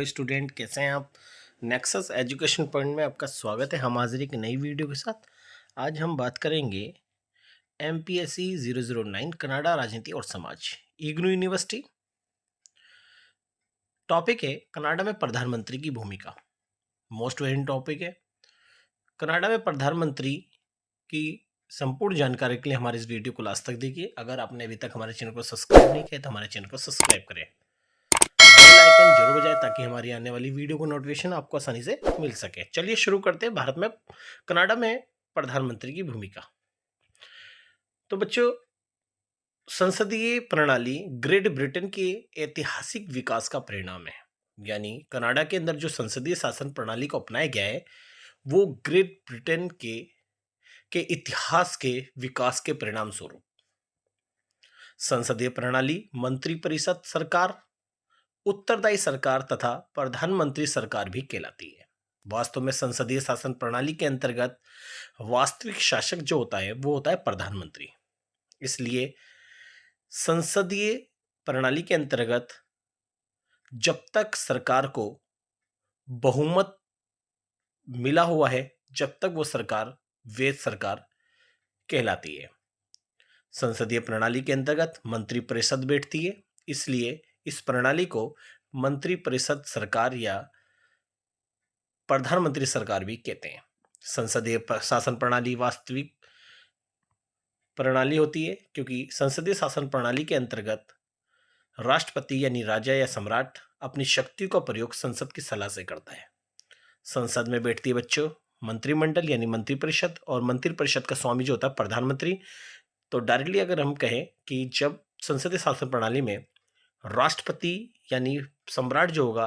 Student कैसे हैं आप। नेक्सस एजुकेशन पॉइंट में आपका स्वागत है। हम हाजिर एक नई वीडियो के साथ। आज हम बात करेंगे MPSC 009 कनाडा राजनीति और समाज, इग्नू यूनिवर्सिटी। टॉपिक है कनाडा में प्रधानमंत्री की भूमिका। मोस्ट वेरिएंट टॉपिक है। कनाडा में प्रधानमंत्री की संपूर्ण जानकारी के लिए हमारे इस वीडियो को लास्ट तक देखिए। अगर आपने अभी तक हमारे चैनल को सब्सक्राइब नहीं किया तो हमारे चैनल को सब्सक्राइब करें, बेल आइकन जरूर बजाएं ताकि हमारी आने वाली वीडियो को नोटिफिकेशन आपको आसानी से मिल सके। चलिए शुरू करते हैं। भारत में कनाडा में प्रधानमंत्री की भूमिका। तो बच्चों, संसदीय प्रणाली ग्रेट ब्रिटेन के ऐतिहासिक विकास का परिणाम है। यानी कनाडा के अंदर जो संसदीय शासन प्रणाली को अपनाया गया है वो ग्रेट ब्रिटेन के इतिहास के विकास के परिणाम स्वरूप। संसदीय प्रणाली मंत्रिपरिषद सरकार, उत्तरदायी सरकार तथा प्रधानमंत्री सरकार भी कहलाती है। वास्तव में संसदीय शासन प्रणाली के अंतर्गत वास्तविक शासक जो होता है वो होता है प्रधानमंत्री। इसलिए संसदीय प्रणाली के अंतर्गत जब तक सरकार को बहुमत मिला हुआ है जब तक वो सरकार वैध सरकार कहलाती है। संसदीय प्रणाली के अंतर्गत मंत्रिपरिषद बैठती है, इसलिए इस प्रणाली को मंत्रिपरिषद सरकार या प्रधानमंत्री सरकार भी कहते हैं। संसदीय शासन प्रणाली वास्तविक प्रणाली होती है क्योंकि संसदीय शासन प्रणाली के अंतर्गत राष्ट्रपति यानी राजा या सम्राट अपनी शक्तियों का प्रयोग संसद की सलाह से करता है। संसद में बैठती है बच्चों मंत्रिमंडल यानी मंत्रिपरिषद, और मंत्रिपरिषद का स्वामी जो होता है प्रधानमंत्री। तो डायरेक्टली अगर हम कहें कि जब संसदीय शासन प्रणाली में राष्ट्रपति यानी सम्राट जो होगा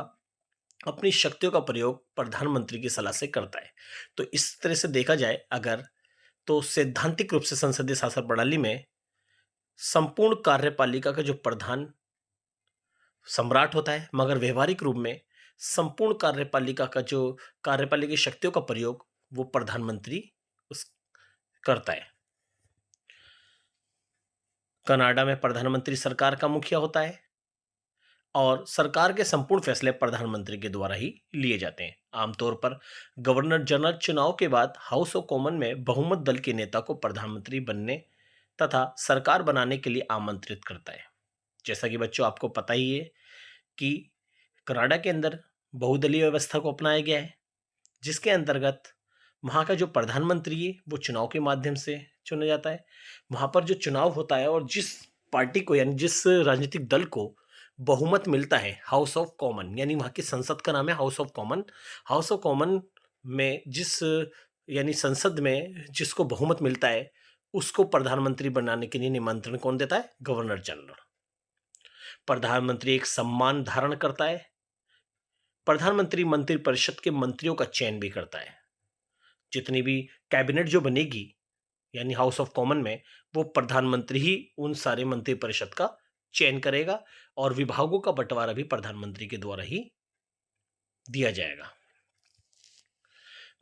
अपनी शक्तियों का प्रयोग प्रधानमंत्री की सलाह से करता है। तो इस तरह से देखा जाए अगर, तो सैद्धांतिक रूप से संसदीय शासन प्रणाली में संपूर्ण कार्यपालिका का जो प्रधान सम्राट होता है, मगर व्यवहारिक रूप में संपूर्ण कार्यपालिका का जो कार्यपालिका की शक्तियों का प्रयोग वो प्रधानमंत्री उस करता है। कनाडा में प्रधानमंत्री सरकार का मुखिया होता है और सरकार के संपूर्ण फैसले प्रधानमंत्री के द्वारा ही लिए जाते हैं। आमतौर पर गवर्नर जनरल चुनाव के बाद हाउस ऑफ कॉमन में बहुमत दल के नेता को प्रधानमंत्री बनने तथा सरकार बनाने के लिए आमंत्रित करता है। जैसा कि बच्चों आपको पता ही है कि कनाडा के अंदर बहुदलीय व्यवस्था को अपनाया गया है, जिसके अंतर्गत वहाँ का जो प्रधानमंत्री है वो चुनाव के माध्यम से चुना जाता है। वहाँ पर जो चुनाव होता है और जिस पार्टी को यानी जिस राजनीतिक दल को बहुमत मिलता है, हाउस ऑफ कॉमन यानी वहाँ की संसद का नाम है house of common. House of common में जिस यानी संसद में जिसको बहुमत मिलता है उसको प्रधानमंत्री बनाने के लिए निमंत्रण कौन देता है? Governor general. प्रधानमंत्री एक सम्मान धारण करता है। प्रधानमंत्री मंत्रिपरिषद के मंत्रियों का चयन भी करता है। जितनी भी कैबिनेट जो बनेगी यानी हाउस ऑफ कॉमन में, वो प्रधानमंत्री ही उन सारे मंत्रिपरिषद का चयन करेगा और विभागों का बंटवारा भी प्रधानमंत्री के द्वारा ही दिया जाएगा।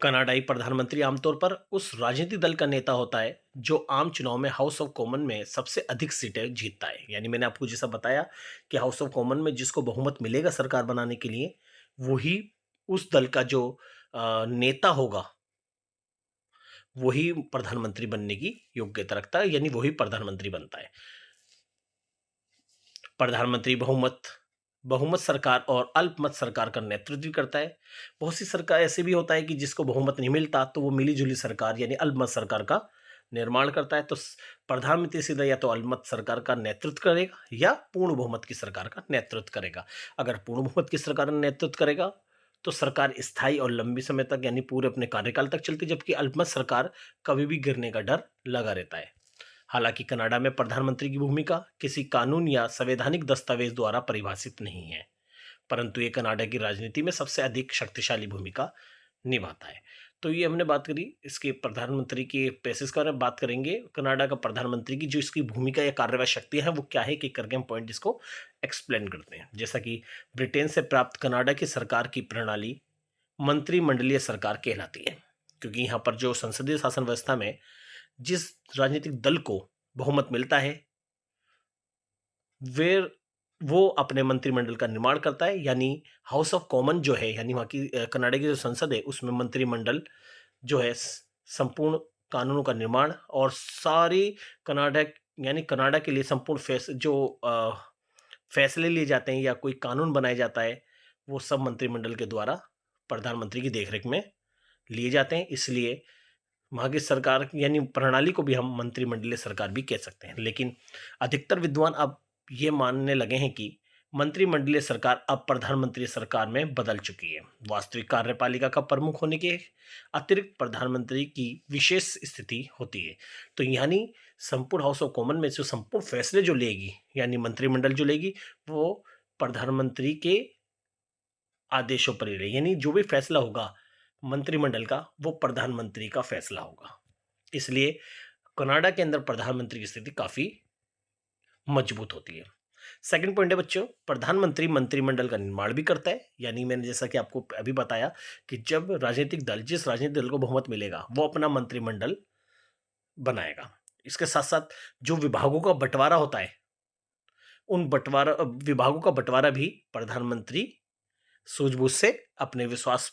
कनाडाई प्रधानमंत्री आमतौर पर उस राजनीतिक दल का नेता होता है जो आम चुनाव में हाउस ऑफ कॉमन में सबसे अधिक सीटें जीतता है। यानी मैंने आपको जैसा बताया कि हाउस ऑफ कॉमन में जिसको बहुमत मिलेगा सरकार बनाने के लिए, वही उस दल का जो नेता होगा वही प्रधानमंत्री बनने की योग्यता रखता है, यानी वही प्रधानमंत्री बनता है। प्रधानमंत्री बहुमत सरकार और अल्पमत सरकार का नेतृत्व करता है। बहुत सी सरकार ऐसे भी होता है कि जिसको बहुमत नहीं मिलता तो वो मिलीजुली सरकार यानी अल्पमत सरकार का निर्माण करता है। तो प्रधानमंत्री सीधा या तो अल्पमत सरकार का नेतृत्व करेगा या पूर्ण बहुमत की सरकार का नेतृत्व करेगा। अगर पूर्ण बहुमत की सरकार का नेतृत्व करेगा तो सरकार स्थायी और लंबी समय तक यानी पूरे अपने कार्यकाल तक चलती, जबकि अल्पमत सरकार कभी भी गिरने का डर लगा रहता है। हालांकि कनाडा में प्रधानमंत्री की भूमिका किसी कानून या संवैधानिक दस्तावेज द्वारा परिभाषित नहीं है, परंतु ये कनाडा की राजनीति में सबसे अधिक शक्तिशाली भूमिका निभाता है। तो ये हमने बात करी इसके प्रधानमंत्री के बेसिस का, बात करेंगे कनाडा का प्रधानमंत्री की जो इसकी भूमिका या कार्यवाही शक्तियां हैं वो क्या है, कि करके हम पॉइंट इसको एक्सप्लेन करते हैं। जैसा कि ब्रिटेन से प्राप्त कनाडा की सरकार की प्रणाली मंत्रिमंडलीय सरकार कहलाती है, क्योंकि यहाँ पर जो संसदीय शासन व्यवस्था में जिस राजनीतिक दल को बहुमत मिलता है वे वो अपने मंत्रिमंडल का निर्माण करता है, यानी हाउस ऑफ कॉमन जो है, यानी वहाँ की कनाडा की जो संसद है, उसमें मंत्रिमंडल जो है संपूर्ण कानूनों का निर्माण और सारी कनाडा, यानी कनाडा के लिए संपूर्ण फैसले लिए जाते हैं या कोई कानून बनाया जाता है, वो सब मंत्रिमंडल के द्वारा प्रधानमंत्री की देखरेख में लिए जाते हैं। इसलिए वहाँ की सरकार यानी प्रणाली को भी हम मंत्रिमंडलीय सरकार भी कह सकते हैं। लेकिन अधिकतर विद्वान अब ये मानने लगे हैं कि मंत्रिमंडलीय सरकार अब प्रधानमंत्री सरकार में बदल चुकी है। वास्तविक कार्यपालिका का प्रमुख होने के अतिरिक्त प्रधानमंत्री की विशेष स्थिति होती है। तो यानी संपूर्ण हाउस ऑफ कॉमन में जो संपूर्ण फैसले जो लेगी, यानी मंत्रिमंडल जो लेगी, वो प्रधानमंत्री के आदेशों पर ही रहे, यानी जो भी फैसला होगा मंत्रिमंडल का, वो प्रधानमंत्री का फैसला होगा। इसलिए कनाडा के अंदर प्रधानमंत्री की स्थिति काफी मजबूत होती है। सेकंड पॉइंट है बच्चों, प्रधानमंत्री मंत्रिमंडल का निर्माण भी करता है। यानी मैंने जैसा कि आपको अभी बताया कि जब राजनीतिक दल, जिस राजनीतिक दल को बहुमत मिलेगा, वो अपना मंत्रिमंडल बनाएगा। इसके साथ साथ जो विभागों का बंटवारा होता है, उन विभागों का बंटवारा भी प्रधानमंत्री सूझबूझ से अपने विश्वास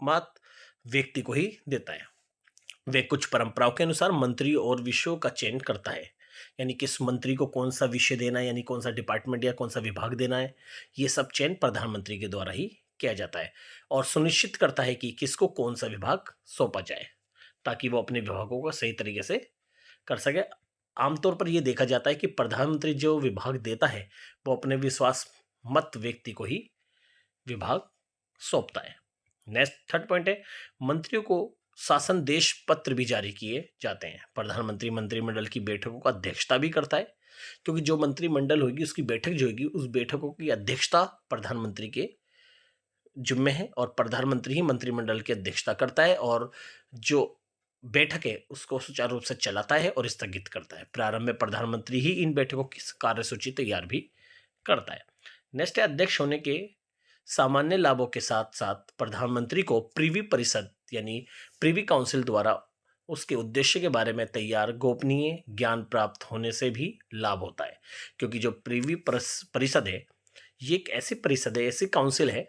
मत व्यक्ति को ही देता है। वे कुछ परंपराओं के अनुसार मंत्री और विषयों का चयन करता है, यानी किस मंत्री को कौन सा विषय देना है, यानी कौन सा डिपार्टमेंट या कौन सा विभाग देना है, ये सब चयन प्रधानमंत्री के द्वारा ही किया जाता है। और सुनिश्चित करता है कि किसको कौन सा विभाग सौंपा जाए, ताकि वो अपने विभागों को सही तरीके से कर सके। आमतौर पर यह देखा जाता है कि प्रधानमंत्री जो विभाग देता है, वो अपने विश्वास मत व्यक्ति को ही विभाग सौंपता है। नेक्स्ट थर्ड पॉइंट है, मंत्रियों को शासन देश पत्र भी जारी किए जाते हैं। प्रधानमंत्री मंत्रिमंडल की बैठकों का अध्यक्षता भी करता है, क्योंकि जो मंत्रिमंडल होगी उसकी बैठक जो होगी, उस बैठकों की अध्यक्षता प्रधानमंत्री के जिम्मे है और प्रधानमंत्री ही मंत्रिमंडल की अध्यक्षता करता है और जो बैठक है उसको सुचारू रूप से चलाता है और स्थगित करता है। प्रारंभ में प्रधानमंत्री ही इन बैठकों की कार्यसूची तैयार भी करता है। नेक्स्ट है, अध्यक्ष होने के सामान्य लाभों के साथ साथ प्रधानमंत्री को प्रीवी परिषद यानी प्रीवी काउंसिल द्वारा उसके उद्देश्य के बारे में तैयार गोपनीय ज्ञान प्राप्त होने से भी लाभ होता है। क्योंकि जो प्रीवी परिषद है, ये एक ऐसी परिषद है, ऐसी काउंसिल है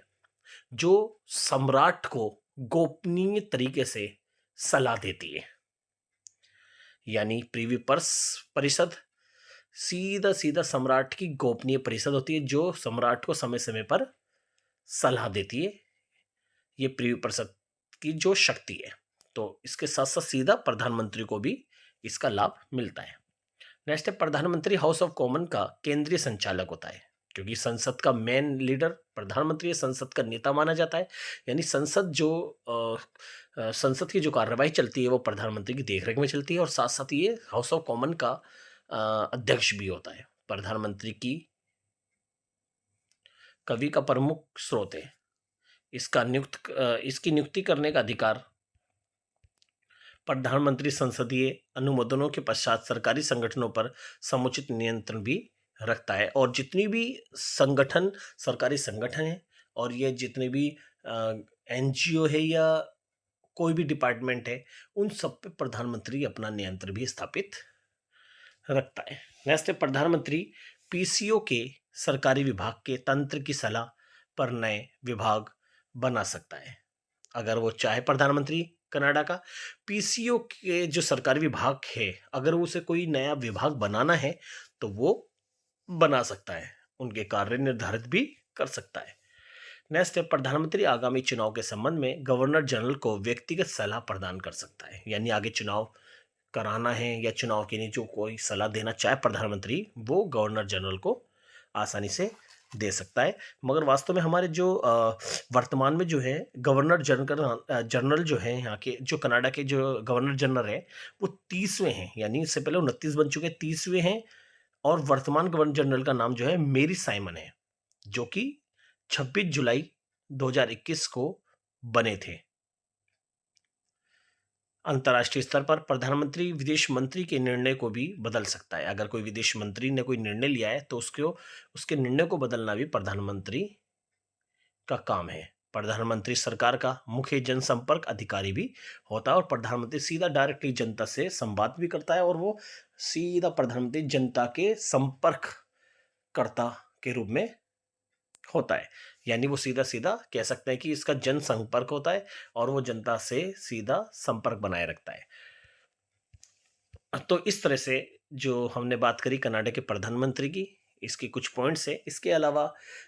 जो सम्राट को गोपनीय तरीके से सलाह देती है। यानी प्रीवी परिषद सीधा सीधा सम्राट की गोपनीय परिषद होती है, जो सम्राट को समय समय पर सलाह देती है। ये प्रीवी परिषद की जो शक्ति है, तो इसके साथ साथ सीधा प्रधानमंत्री को भी इसका लाभ मिलता है। नेक्स्ट है, प्रधानमंत्री हाउस ऑफ कॉमन का केंद्रीय संचालक होता है, क्योंकि संसद का मेन लीडर प्रधानमंत्री, संसद का नेता माना जाता है। यानी संसद की जो कार्यवाही चलती है वो प्रधानमंत्री की देखरेख में चलती है और साथ साथ ये हाउस ऑफ कॉमन का अध्यक्ष भी होता है। प्रधानमंत्री की कवि का प्रमुख स्रोत है। इसकी नियुक्ति करने का अधिकार प्रधानमंत्री संसदीय अनुमोदनों के पश्चात सरकारी संगठनों पर समुचित नियंत्रण भी रखता है। और जितनी भी सरकारी संगठन है और ये जितने भी एनजीओ है या कोई भी डिपार्टमेंट है, उन सब पे प्रधानमंत्री अपना नियंत्रण भी स्थापित रखता है। नेक्स्ट है, प्रधानमंत्री पीसीओ के सरकारी विभाग के तंत्र की सलाह पर नए विभाग बना सकता है। अगर वो चाहे, प्रधानमंत्री कनाडा का पीसीओ के जो सरकारी विभाग है, अगर उसे कोई नया विभाग बनाना है तो वो बना सकता है, उनके कार्य निर्धारित भी कर सकता है। नेक्स्ट है, प्रधानमंत्री आगामी चुनाव के संबंध में गवर्नर जनरल को व्यक्तिगत सलाह प्रदान कर सकता है। यानी आगे चुनाव कराना है या चुनाव के लिए जो कोई सलाह देना चाहे प्रधानमंत्री, वो गवर्नर जनरल को आसानी से दे सकता है। मगर वास्तव में हमारे जो वर्तमान में जो है गवर्नर जनरल जो है, यहाँ के जो कनाडा के जो गवर्नर जनरल है, वो 30वें हैं। यानी इससे पहले 29 बन चुके, 30वें हैं। और वर्तमान गवर्नर जनरल का नाम जो है मेरी साइमन है, जो कि 26 जुलाई 2021 को बने थे। अंतर्राष्ट्रीय स्तर पर प्रधानमंत्री विदेश मंत्री के निर्णय को भी बदल सकता है। अगर कोई विदेश मंत्री ने कोई निर्णय लिया है तो उसके निर्णय को बदलना भी प्रधानमंत्री का काम है। प्रधानमंत्री सरकार का मुख्य जनसंपर्क अधिकारी भी होता है और प्रधानमंत्री सीधा डायरेक्टली जनता से संवाद भी करता है और वो सीधा प्रधानमंत्री जनता के संपर्क करता के रूप में होता है। यानी वो सीधा सीधा कह सकते हैं कि इसका जनसंपर्क होता है और वो जनता से सीधा संपर्क बनाए रखता है। तो इस तरह से जो हमने बात करी कनाडा के प्रधानमंत्री की, इसके कुछ पॉइंट्स है। इसके अलावा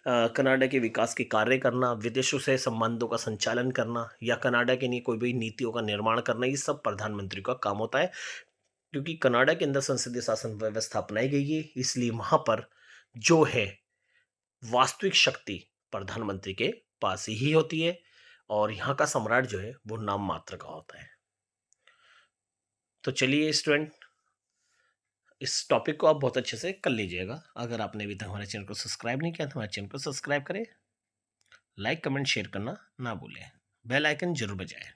कनाडा के विकास के कार्य करना, विदेशों से संबंधों का संचालन करना या कनाडा के लिए कोई भी नीतियों का निर्माण करना, ये सब प्रधानमंत्री का काम होता है। क्योंकि कनाडा के अंदर संसदीय शासन व्यवस्था अपनाई गई है, इसलिए वहां पर जो है वास्तविक शक्ति प्रधानमंत्री के पास ही होती है और यहाँ का सम्राट जो है वो नाम मात्र का होता है। तो चलिए स्टूडेंट, इस टॉपिक को आप बहुत अच्छे से कर लीजिएगा। अगर आपने अभी तक हमारे चैनल को सब्सक्राइब नहीं किया तो हमारे चैनल को सब्सक्राइब करें, लाइक कमेंट शेयर करना ना भूलें, बेल आइकन जरूर बजाएं।